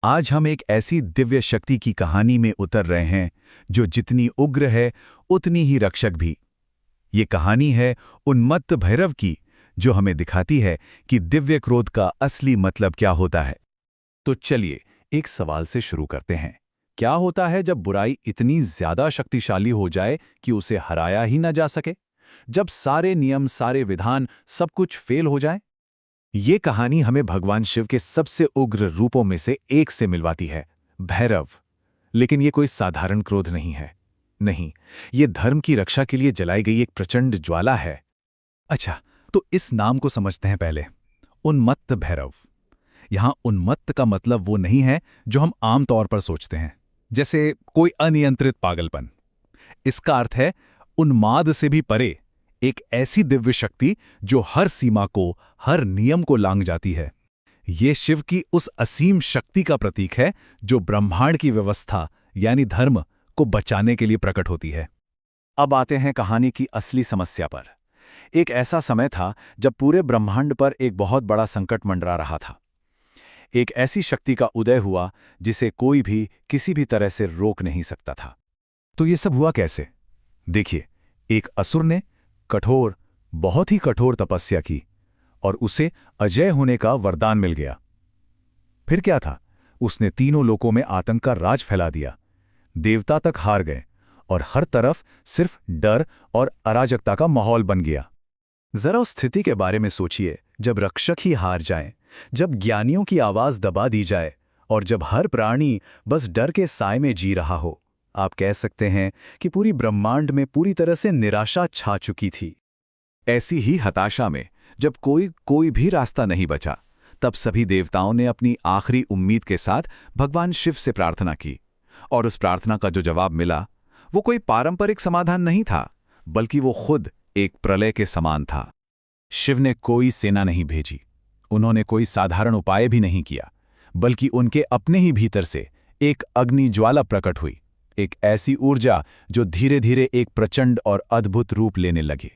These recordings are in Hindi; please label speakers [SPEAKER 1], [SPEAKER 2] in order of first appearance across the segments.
[SPEAKER 1] आज हम एक ऐसी दिव्य शक्ति की कहानी में उतर रहे हैं जो जितनी उग्र है उतनी ही रक्षक भी। ये कहानी है उन्मत्त भैरव की, जो हमें दिखाती है कि दिव्य क्रोध का असली मतलब क्या होता है। तो चलिए एक सवाल से शुरू करते हैं। क्या होता है जब बुराई इतनी ज्यादा शक्तिशाली हो जाए कि उसे हराया ही न जा सके? जब सारे नियम, सारे विधान, सब कुछ फेल हो जाए? ये कहानी हमें भगवान शिव के सबसे उग्र रूपों में से एक से मिलवाती है, भैरव। लेकिन ये कोई साधारण क्रोध नहीं है। नहीं, ये धर्म की रक्षा के लिए जलाई गई एक प्रचंड ज्वाला है। अच्छा, तो इस नाम को समझते हैं पहले। उन्मत्त भैरव। यहां उन्मत्त का मतलब वो नहीं है जो हम आम तौर पर सोचते हैं, जैसे कोई अनियंत्रित पागलपन। इसका अर्थ है उन्माद से भी परे, एक ऐसी दिव्य शक्ति जो हर सीमा को, हर नियम को लांघ जाती है। ये शिव की उस असीम शक्ति का प्रतीक है जो ब्रह्मांड की व्यवस्था यानी धर्म को बचाने के लिए प्रकट होती है। अब आते हैं कहानी की असली समस्या पर। एक ऐसा समय था जब पूरे ब्रह्मांड पर एक बहुत बड़ा संकट मंडरा रहा था। एक ऐसी शक्ति का उदय हुआ जिसे कोई भी किसी भी तरह से रोक नहीं सकता था। तो ये सब हुआ कैसे? देखिए, एक असुर ने कठोर, बहुत ही कठोर तपस्या की और उसे अजय होने का वरदान मिल गया। फिर क्या था? उसने तीनों लोकों में आतंक का राज फैला दिया। देवता तक हार गए और हर तरफ सिर्फ डर और अराजकता का माहौल बन गया। जरा उस स्थिति के बारे में सोचिए, जब रक्षक ही हार जाएं, जब ज्ञानियों की आवाज दबा दी जाए और जब हर प्राणी बस डर के साए में जी रहा हो। आप कह सकते हैं कि पूरी ब्रह्मांड में पूरी तरह से निराशा छा चुकी थी। ऐसी ही हताशा में जब कोई भी रास्ता नहीं बचा, तब सभी देवताओं ने अपनी आखिरी उम्मीद के साथ भगवान शिव से प्रार्थना की। और उस प्रार्थना का जो जवाब मिला, वो कोई पारंपरिक समाधान नहीं था, बल्कि वो खुद एक प्रलय के समान था। शिव ने कोई सेना नहीं भेजी, उन्होंने कोई साधारण उपाय भी नहीं किया, बल्कि उनके अपने ही भीतर से एक अग्नि ज्वाला प्रकट हुई, एक ऐसी ऊर्जा जो धीरे धीरे एक प्रचंड और अद्भुत रूप लेने लगे।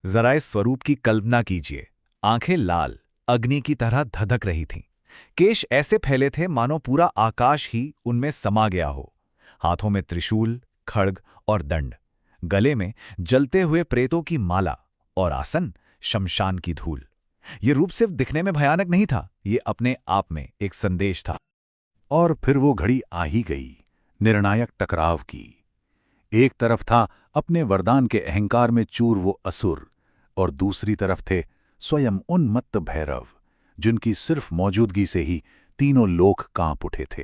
[SPEAKER 1] जरा इस स्वरूप की कल्पना कीजिए। आंखें लाल, अग्नि की तरह धधक रही थीं। केश ऐसे फैले थे मानो पूरा आकाश ही उनमें समा गया हो। हाथों में त्रिशूल, खड्ग और दंड, गले में जलते हुए प्रेतों की माला और आसन शमशान की धूल। ये रूप सिर्फ दिखने में भयानक नहीं था, ये अपने आप में एक संदेश था। और फिर वो घड़ी आ ही गई, निर्णायक टकराव की। एक तरफ था अपने वरदान के अहंकार में चूर वो असुर, और दूसरी तरफ थे स्वयं उन्मत्त भैरव, जिनकी सिर्फ मौजूदगी से ही तीनों लोक कांप उठे थे।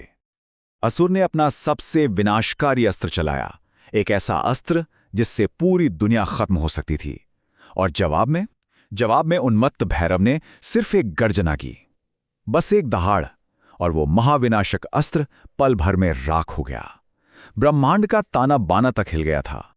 [SPEAKER 1] असुर ने अपना सबसे विनाशकारी अस्त्र चलाया, एक ऐसा अस्त्र जिससे पूरी दुनिया खत्म हो सकती थी। और जवाब में उन्मत्त भैरव ने सिर्फ एक गर्जना की, बस एक दहाड़, और वो महाविनाशक अस्त्र पल भर में राख हो गया। ब्रह्मांड का ताना बाना तक हिल गया था।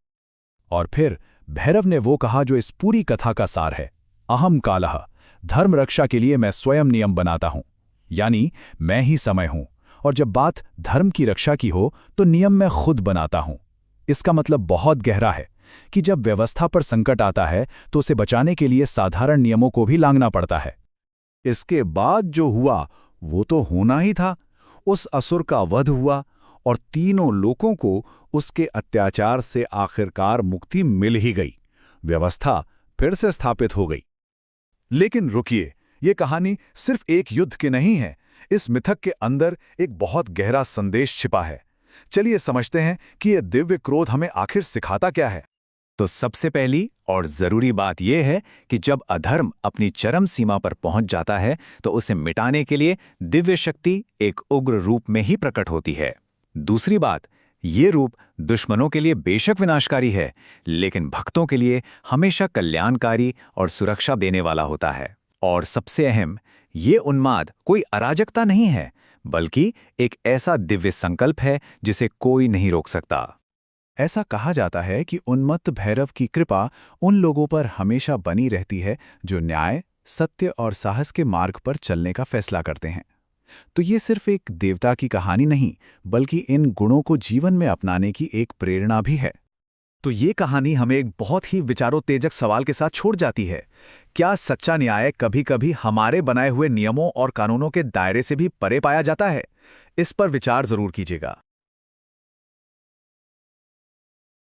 [SPEAKER 1] और फिर भैरव ने वो कहा जो इस पूरी कथा का सार है, अहम कालः, धर्म रक्षा के लिए मैं स्वयं नियम बनाता हूं, यानी मैं ही समय हूं। और जब बात धर्म की रक्षा की हो तो नियम मैं खुद बनाता हूं। इसका मतलब बहुत गहरा है कि जब व्यवस्था पर संकट आता है तो उसे बचाने के लिए साधारण नियमों को भी लांघना पड़ता है। इसके बाद जो हुआ वो तो होना ही था। उस असुर का वध हुआ और तीनों लोगों को उसके अत्याचार से आखिरकार मुक्ति मिल ही गई। व्यवस्था फिर से स्थापित हो गई। लेकिन रुकिए, ये कहानी सिर्फ एक युद्ध की नहीं है। इस मिथक के अंदर एक बहुत गहरा संदेश छिपा है। चलिए समझते हैं कि यह दिव्य क्रोध हमें आखिर सिखाता क्या है। तो सबसे पहली और जरूरी बात यह है कि जब अधर्म अपनी चरम सीमा पर पहुंच जाता है तो उसे मिटाने के लिए दिव्य शक्ति एक उग्र रूप में ही प्रकट होती है। दूसरी बात, ये रूप दुश्मनों के लिए बेशक विनाशकारी है, लेकिन भक्तों के लिए हमेशा कल्याणकारी और सुरक्षा देने वाला होता है। और सबसे अहम, ये उन्माद कोई अराजकता नहीं है, बल्कि एक ऐसा दिव्य संकल्प है जिसे कोई नहीं रोक सकता। ऐसा कहा जाता है कि उन्मत्त भैरव की कृपा उन लोगों पर हमेशा बनी रहती है जो न्याय, सत्य और साहस के मार्ग पर चलने का फैसला करते हैं। तो ये सिर्फ एक देवता की कहानी नहीं, बल्कि इन गुणों को जीवन में अपनाने की एक प्रेरणा भी है। तो ये कहानी हमें एक बहुत ही विचारोत्तेजक सवाल के साथ छोड़ जाती है। क्या सच्चा न्याय कभी-कभी हमारे बनाए हुए नियमों और कानूनों के दायरे से भी परे पाया जाता है? इस पर विचार जरूर कीजिएगा।